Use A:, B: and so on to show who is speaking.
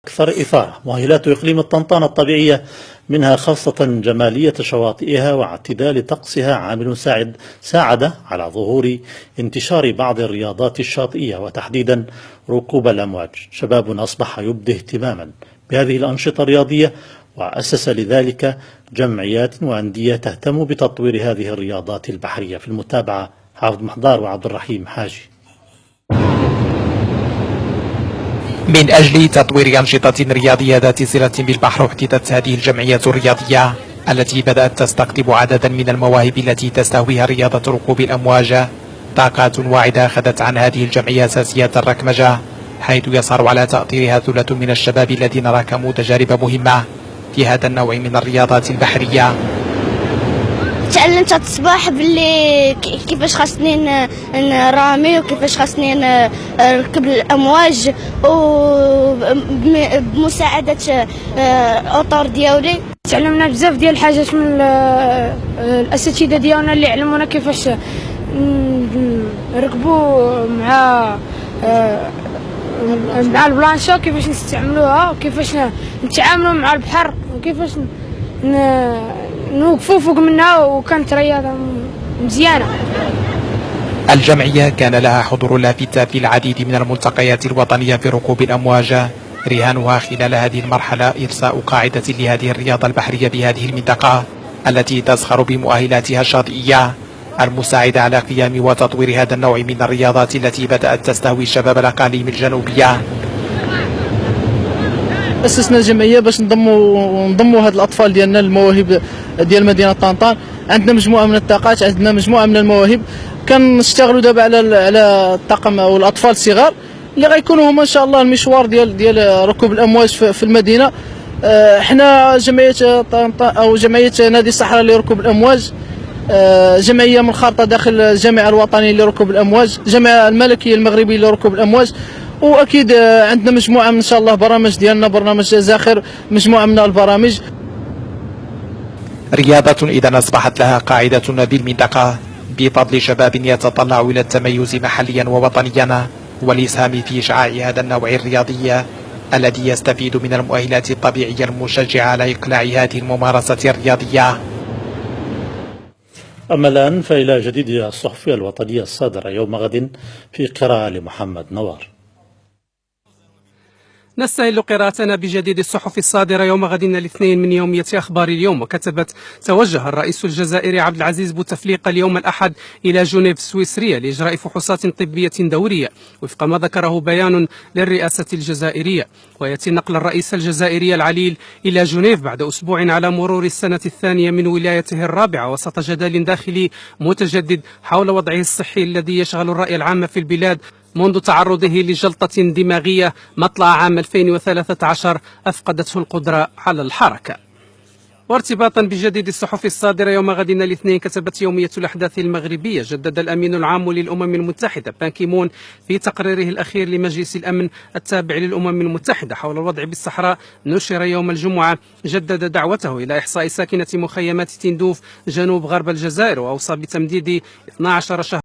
A: أكثر إثارة. مؤهلات إقليم الطنطان الطبيعية منها خاصة جمالية شواطئها واعتدال طقسها عامل ساعد على ظهور انتشار بعض الرياضات الشاطئية وتحديدا ركوب الأمواج. شباب أصبح يبدي اهتماما بهذه الأنشطة الرياضية وأسس لذلك جمعيات وأندية تهتم بتطوير هذه الرياضات البحرية. في المتابعة حافظ محضار وعبد الرحيم حاجي.
B: من أجل تطوير أنشطة رياضية ذات صلة بالبحر احتضنت هذه الجمعية الرياضية التي بدأت تستقطب عددا من المواهب التي تستهويها رياضة ركوب الأمواج. طاقات واعدة أخذت عن هذه الجمعية أساسيات الركمجة، حيث يسهر على تأطيرها ثلة من الشباب الذين راكموا تجارب مهمة في هذا النوع من الرياضات البحرية.
C: تعلمت الصباح باللي كيفاش خاصني نرامي وكيفاش خاصني نركب الامواج وبمساعده الاطار ديالي.
D: تعلمنا بزاف ديال الحاجات من الاساتذه ديالنا اللي علمونا كيفاش نركبوا مع البلانشا، كيفاش نستعملوها وكيفاش نتعاملوا مع البحر وكيفاش نوقفوا فوق منها، وكانت رياضة مزيانة.
B: الجمعية كان لها حضور لافت في العديد من الملتقيات الوطنية في ركوب الأمواج، رهانها خلال هذه المرحلة إرساء قاعدة لهذه الرياضة البحرية بهذه المنطقة التي تزخر بمؤهلاتها الشاطئية المساعدة على قيام وتطوير هذا النوع من الرياضات التي بدأت تستهوي شباب الأقاليم الجنوبية.
E: أسسنا الجمعية باش نضموا هاد الأطفال ديالنا المواهب ديال مدينة طنطان. عندنا مجموعة من الطاقات، عندنا مجموعة من المواهب. كنشتغلوا دابا على الطاقم او الأطفال الصغار اللي غيكونوا هما إن شاء الله المشوار ديال ركوب الأمواج في المدينة. حنا جمعية طنطان أو جمعية نادي الصحراء لركوب الأمواج، جمعية منخرطة داخل الجامعة الوطنية لركوب الأمواج، الجامعة الملكية المغربية لركوب الأمواج. واكيد عندنا مجموعه من ان شاء الله برامج ديالنا، برنامج زاخر، مجموعه من البرامج.
B: رياضة اذا اصبحت لها قاعدة بالمنطقة بفضل شباب يتطلع الى التميز محليا ووطنيا والاسهام في اشعاع هذا النوع الرياضي الذي يستفيد من المؤهلات الطبيعية المشجعة على اقلاع هذه الممارسة الرياضية.
A: أما الآن فإلى جديد الصحفية الوطنية الصادرة يوم غد في قراءة لمحمد نوار.
F: نستهل قراءتنا بجديد الصحف الصادرة يوم غد الاثنين من يومية أخبار اليوم. وكتبت: توجه الرئيس الجزائري عبد العزيز بوتفليقة اليوم الأحد إلى جنيف السويسرية لإجراء فحوصات طبية دورية وفق ما ذكره بيان للرئاسة الجزائرية. ويأتي نقل الرئيس الجزائري العليل إلى جنيف بعد أسبوع على مرور السنة الثانية من ولايته الرابعة وسط جدال داخلي متجدد حول وضعه الصحي الذي يشغل الرأي العام في البلاد منذ تعرضه لجلطة دماغية مطلع عام 2013 أفقدته القدرة على الحركة. وارتباطا بجديد الصحف الصادرة يوم غد الاثنين، كتبت يومية الأحداث المغربية: جدد الأمين العام للأمم المتحدة بان كي مون في تقريره الأخير لمجلس الأمن التابع للأمم المتحدة حول الوضع بالصحراء نشر يوم الجمعة، جدد دعوته إلى إحصاء ساكنة مخيمات تندوف جنوب غرب الجزائر، وأوصى بتمديد 12 شهر